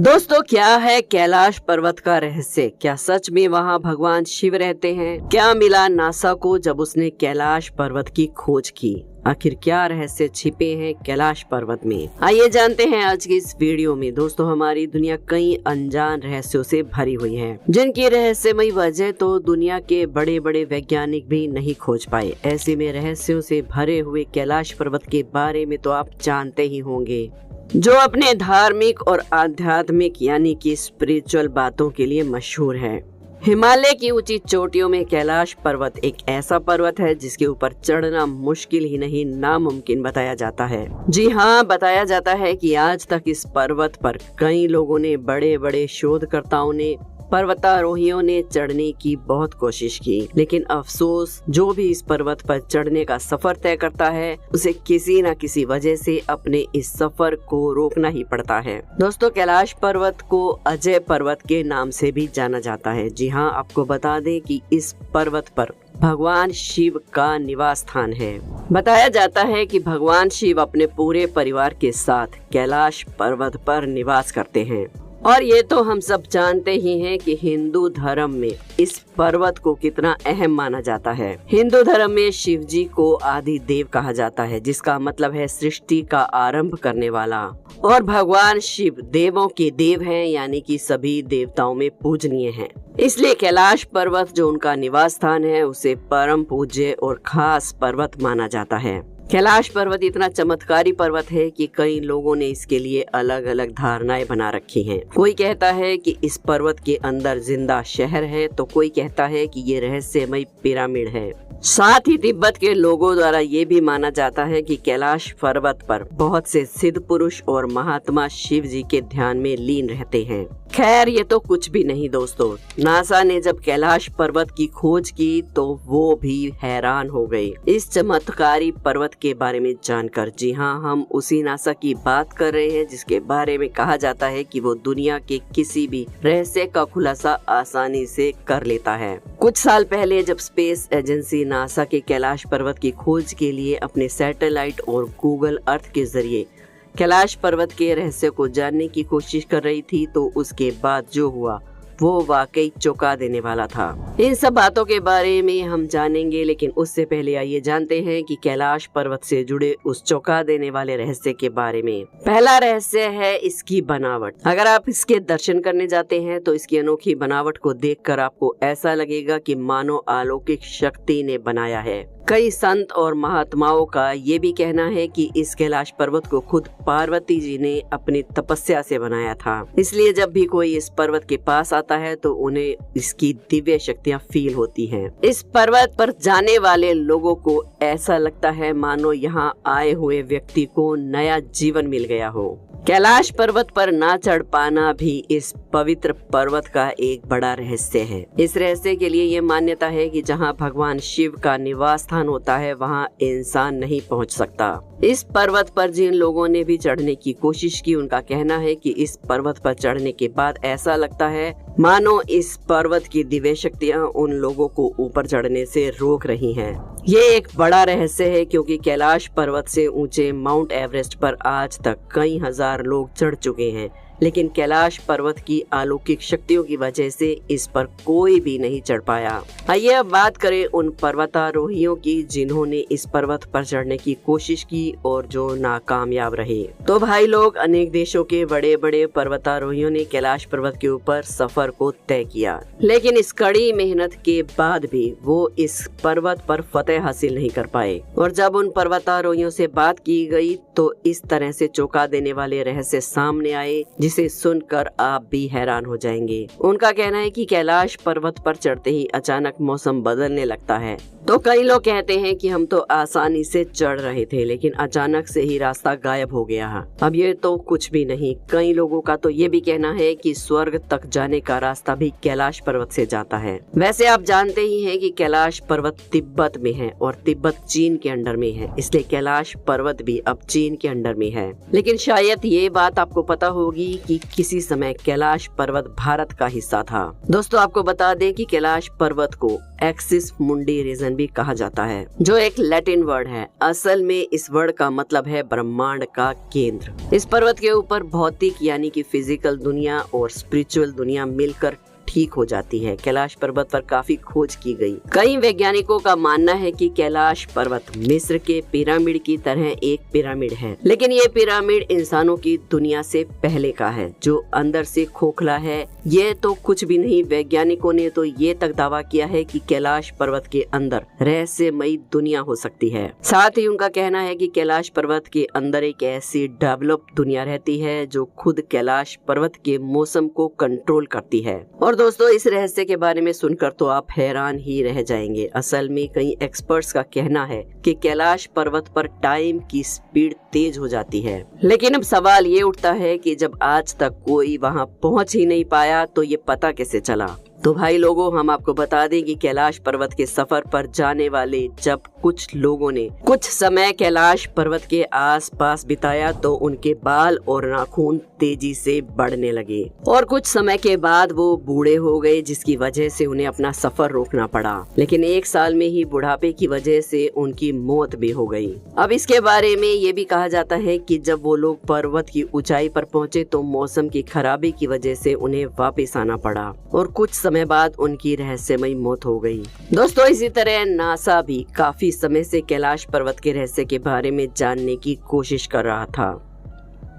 दोस्तों, क्या है कैलाश पर्वत का रहस्य? क्या सच में वहाँ भगवान शिव रहते हैं? क्या मिला नासा को जब उसने कैलाश पर्वत की खोज की? आखिर क्या रहस्य छिपे हैं कैलाश पर्वत में? आइए जानते हैं आज की इस वीडियो में। दोस्तों, हमारी दुनिया कई अनजान रहस्यों से भरी हुई है, जिनकी रहस्यमयी वजह तो दुनिया के बड़े बड़े वैज्ञानिक भी नहीं खोज पाए। ऐसे में रहस्यों से भरे हुए कैलाश पर्वत के बारे में तो आप जानते ही होंगे, जो अपने धार्मिक और आध्यात्मिक यानी कि स्पिरिचुअल बातों के लिए मशहूर है। हिमालय की ऊंची चोटियों में कैलाश पर्वत एक ऐसा पर्वत है जिसके ऊपर चढ़ना मुश्किल ही नहीं नामुमकिन बताया जाता है। जी हाँ, बताया जाता है कि आज तक इस पर्वत पर कई लोगों ने, बड़े बड़े शोधकर्ताओं ने, पर्वतारोहियों ने चढ़ने की बहुत कोशिश की, लेकिन अफसोस, जो भी इस पर्वत पर चढ़ने का सफर तय करता है उसे किसी न किसी वजह से अपने इस सफर को रोकना ही पड़ता है। दोस्तों, कैलाश पर्वत को अजय पर्वत के नाम से भी जाना जाता है। जी हाँ, आपको बता दें कि इस पर्वत पर भगवान शिव का निवास स्थान है। बताया जाता है कि भगवान शिव अपने पूरे परिवार के साथ कैलाश पर्वत पर निवास करते हैं। और ये तो हम सब जानते ही हैं कि हिंदू धर्म में इस पर्वत को कितना अहम माना जाता है। हिंदू धर्म में शिव जी को आदि देव कहा जाता है, जिसका मतलब है सृष्टि का आरंभ करने वाला। और भगवान शिव देवों के देव हैं, यानी कि सभी देवताओं में पूजनीय हैं। इसलिए कैलाश पर्वत जो उनका निवास स्थान है, उसे परम पूज्य और खास पर्वत माना जाता है। कैलाश पर्वत इतना चमत्कारी पर्वत है कि कई लोगों ने इसके लिए अलग अलग धारणाएं बना रखी हैं। कोई कहता है कि इस पर्वत के अंदर जिंदा शहर है, तो कोई कहता है कि ये रहस्यमय पिरामिड है। साथ ही तिब्बत के लोगों द्वारा ये भी माना जाता है कि कैलाश पर्वत पर बहुत से सिद्ध पुरुष और महात्मा शिव जी के ध्यान में लीन रहते हैं। खैर, ये तो कुछ भी नहीं दोस्तों। नासा ने जब कैलाश पर्वत की खोज की तो वो भी हैरान हो गए इस चमत्कारी पर्वत के बारे में जानकर। जी हाँ, हम उसी नासा की बात कर रहे हैं जिसके बारे में कहा जाता है कि वो दुनिया के किसी भी रहस्य का खुलासा आसानी से कर लेता है। कुछ साल पहले जब स्पेस एजेंसी नासा के कैलाश पर्वत की खोज के लिए अपने सैटेलाइट और गूगल अर्थ के जरिए कैलाश पर्वत के रहस्य को जानने की कोशिश कर रही थी, तो उसके बाद जो हुआ वो वाकई चौंका देने वाला था। इन सब बातों के बारे में हम जानेंगे, लेकिन उससे पहले आइए जानते हैं कि कैलाश पर्वत से जुड़े उस चौंका देने वाले रहस्य के बारे में। पहला रहस्य है इसकी बनावट। अगर आप इसके दर्शन करने जाते हैं तो इसकी अनोखी बनावट को देखकर आपको ऐसा लगेगा कि मानो अलौकिक शक्ति ने बनाया है। कई संत और महात्माओं का ये भी कहना है कि इस कैलाश पर्वत को खुद पार्वती जी ने अपनी तपस्या से बनाया था। इसलिए जब भी कोई इस पर्वत के पास आता है तो उन्हें इसकी दिव्य शक्तियाँ फील होती हैं। इस पर्वत पर जाने वाले लोगों को ऐसा लगता है मानो यहाँ आए हुए व्यक्ति को नया जीवन मिल गया हो। कैलाश पर्वत पर ना चढ़ पाना भी इस पवित्र पर्वत का एक बड़ा रहस्य है। इस रहस्य के लिए ये मान्यता है कि जहाँ भगवान शिव का निवास स्थान होता है, वहाँ इंसान नहीं पहुँच सकता। इस पर्वत पर जिन लोगों ने भी चढ़ने की कोशिश की, उनका कहना है कि इस पर्वत पर चढ़ने के बाद ऐसा लगता है मानो इस पर्वत की दिव्य शक्तियाँ उन लोगों को ऊपर चढ़ने से रोक रही हैं। ये एक बड़ा रहस्य है, क्योंकि कैलाश पर्वत से ऊंचे माउंट एवरेस्ट पर आज तक कई हजार लोग चढ़ चुके हैं, लेकिन कैलाश पर्वत की अलौकिक शक्तियों की वजह से इस पर कोई भी नहीं चढ़ पाया। आइए अब बात करें उन पर्वतारोहियों की जिन्होंने इस पर्वत पर चढ़ने की कोशिश की और जो नाकामयाब रहे। तो भाई लोग, अनेक देशों के बड़े बड़े पर्वतारोहियों ने कैलाश पर्वत के ऊपर सफर को तय किया, लेकिन इस कड़ी मेहनत के बाद भी वो इस पर्वत पर फतेह हासिल नहीं कर पाए। और जब उन पर्वतारोहियों से बात की गई तो इस तरह से चौंका देने वाले रहस्य सामने आए जिसे सुनकर आप भी हैरान हो जाएंगे। उनका कहना है कि कैलाश पर्वत पर चढ़ते ही अचानक मौसम बदलने लगता है। तो कई लोग कहते हैं कि हम तो आसानी से चढ़ रहे थे, लेकिन अचानक से ही रास्ता गायब हो गया। अब ये तो कुछ भी नहीं। कई लोगों का तो ये भी कहना है कि स्वर्ग तक जाने का रास्ता भी कैलाश पर्वत से जाता है। वैसे आप जानते ही हैं कि कैलाश पर्वत तिब्बत में है और तिब्बत चीन के अंडर में है, इसलिए कैलाश पर्वत भी अब चीन के अंडर में है। लेकिन शायद ये बात आपको पता होगी कि किसी समय कैलाश पर्वत भारत का हिस्सा था। दोस्तों आपको बता दें कि कैलाश पर्वत को एक्सिस मुंडी रीजन भी कहा जाता है, जो एक लैटिन वर्ड है। असल में इस वर्ड का मतलब है ब्रह्मांड का केंद्र। इस पर्वत के ऊपर भौतिक यानी कि फिजिकल दुनिया और स्पिरिचुअल दुनिया मिलकर ठीक हो जाती है। कैलाश पर्वत पर काफी खोज की गई। कई वैज्ञानिकों का मानना है कि कैलाश पर्वत मिस्र के पिरामिड की तरह एक पिरामिड है, लेकिन ये पिरामिड इंसानों की दुनिया से पहले का है, जो अंदर से खोखला है। ये तो कुछ भी नहीं, वैज्ञानिकों ने तो ये तक दावा किया है कि कैलाश पर्वत के अंदर रहस्यमयी दुनिया हो सकती है। साथ ही उनका कहना है कि कैलाश पर्वत के अंदर एक ऐसी डेवलप दुनिया रहती है जो खुद कैलाश पर्वत के मौसम को कंट्रोल करती है। और दोस्तों इस रहस्य के बारे में सुनकर तो आप हैरान ही रह जाएंगे। असल में कई एक्सपर्ट्स का कहना है कि कैलाश पर्वत पर टाइम की स्पीड तेज हो जाती है। लेकिन अब सवाल ये उठता है कि जब आज तक कोई वहां पहुंच ही नहीं पाया तो ये पता कैसे चला। तो भाई लोगों, हम आपको बता दें कि कैलाश पर्वत के सफर पर जाने वाले जब कुछ लोगों ने कुछ समय कैलाश पर्वत के आसपास बिताया तो उनके बाल और नाखून तेजी से बढ़ने लगे और कुछ समय के बाद वो बूढ़े हो गए, जिसकी वजह से उन्हें अपना सफर रोकना पड़ा। लेकिन 1 साल में ही बुढ़ापे की वजह से उनकी मौत भी हो गई। अब इसके बारे में ये भी कहा जाता है कि जब वो लोग पर्वत की ऊंचाई पर पहुंचे तो मौसम की खराबी की वजह से उन्हें वापस आना पड़ा और कुछ समय बाद उनकी रहस्यमयी मौत हो गई। दोस्तों इसी तरह नासा भी काफी समय से कैलाश पर्वत के रहस्य के बारे में जानने की कोशिश कर रहा था।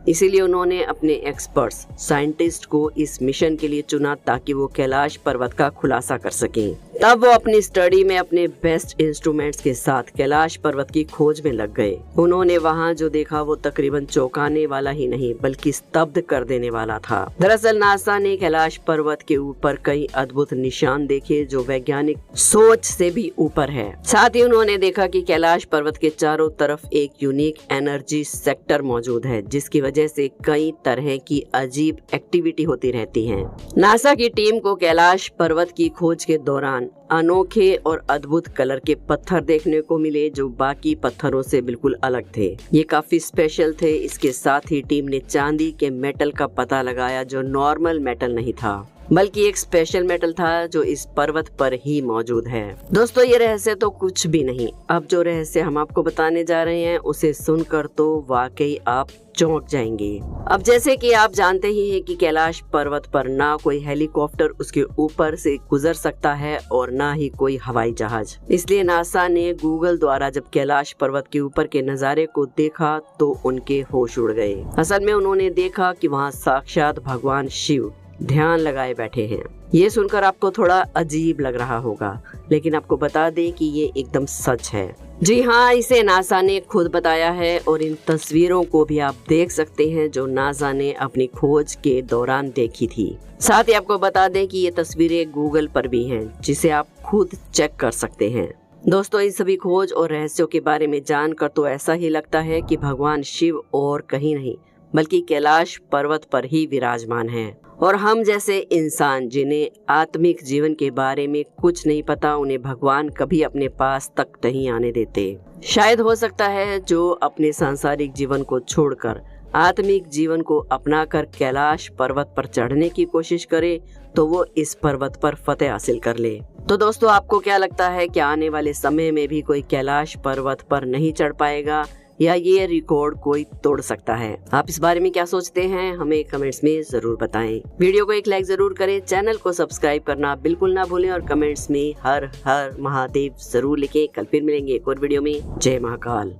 इसीलिए उन्होंने अपने एक्सपर्ट्स साइंटिस्ट को इस मिशन के लिए चुना ताकि वो कैलाश पर्वत का खुलासा कर सकें। तब वो अपनी स्टडी में अपने बेस्ट इंस्ट्रूमेंट्स के साथ कैलाश पर्वत की खोज में लग गए। उन्होंने वहाँ जो देखा वो तकरीबन चौंकाने वाला ही नहीं बल्कि स्तब्ध कर देने वाला था। दरअसल नासा ने कैलाश पर्वत के ऊपर कई अद्भुत निशान देखे जो वैज्ञानिक सोच से भी ऊपर है। साथ ही उन्होंने देखा कि कैलाश पर्वत के चारों तरफ एक यूनिक एनर्जी सेक्टर मौजूद है, जिसकी वजह से कई तरह की अजीब एक्टिविटी होती रहती है। नासा की टीम को कैलाश पर्वत की खोज के दौरान अनोखे और अद्भुत कलर के पत्थर देखने को मिले जो बाकी पत्थरों से बिल्कुल अलग थे। ये काफी स्पेशल थे। इसके साथ ही टीम ने चांदी के मेटल का पता लगाया जो नॉर्मल मेटल नहीं था बल्कि एक स्पेशल मेटल था जो इस पर्वत पर ही मौजूद है। दोस्तों ये रहस्य तो कुछ भी नहीं। अब जो रहस्य हम आपको बताने जा रहे हैं उसे सुनकर तो वाकई आप चौंक जाएंगे। अब जैसे कि आप जानते ही हैं कि कैलाश पर्वत पर ना कोई हेलीकॉप्टर उसके ऊपर से गुजर सकता है और ना ही कोई हवाई जहाज। इसलिए नासा ने गूगल द्वारा जब कैलाश पर्वत के ऊपर के नजारे को देखा तो उनके होश उड़ गए। असल में उन्होंने देखा कि वहाँ साक्षात भगवान शिव ध्यान लगाए बैठे हैं। ये सुनकर आपको थोड़ा अजीब लग रहा होगा, लेकिन आपको बता दें कि ये एकदम सच है। जी हाँ, इसे नासा ने खुद बताया है और इन तस्वीरों को भी आप देख सकते हैं जो नासा ने अपनी खोज के दौरान देखी थी। साथ ही आपको बता दें कि ये तस्वीरें गूगल पर भी हैं, जिसे आप खुद चेक कर सकते हैं। दोस्तों इन सभी खोज और रहस्यों के बारे में जानकर तो ऐसा ही लगता है कि भगवान शिव और कहीं नहीं बल्कि कैलाश पर्वत पर ही विराजमान हैं। और हम जैसे इंसान जिन्हें आत्मिक जीवन के बारे में कुछ नहीं पता, उन्हें भगवान कभी अपने पास तक नहीं आने देते। शायद हो सकता है जो अपने सांसारिक जीवन को छोड़कर आत्मिक जीवन को अपनाकर कैलाश पर्वत पर चढ़ने की कोशिश करे तो वो इस पर्वत पर फतेह हासिल कर ले। तो दोस्तों आपको क्या लगता है कि आने वाले समय में भी कोई कैलाश पर्वत पर नहीं चढ़ पाएगा या ये रिकॉर्ड कोई तोड़ सकता है? आप इस बारे में क्या सोचते हैं हमें कमेंट्स में जरूर बताएं। वीडियो को एक लाइक जरूर करें, चैनल को सब्सक्राइब करना बिल्कुल ना भूलें और कमेंट्स में हर हर महादेव जरूर लिखें। कल फिर मिलेंगे एक और वीडियो में। जय महाकाल।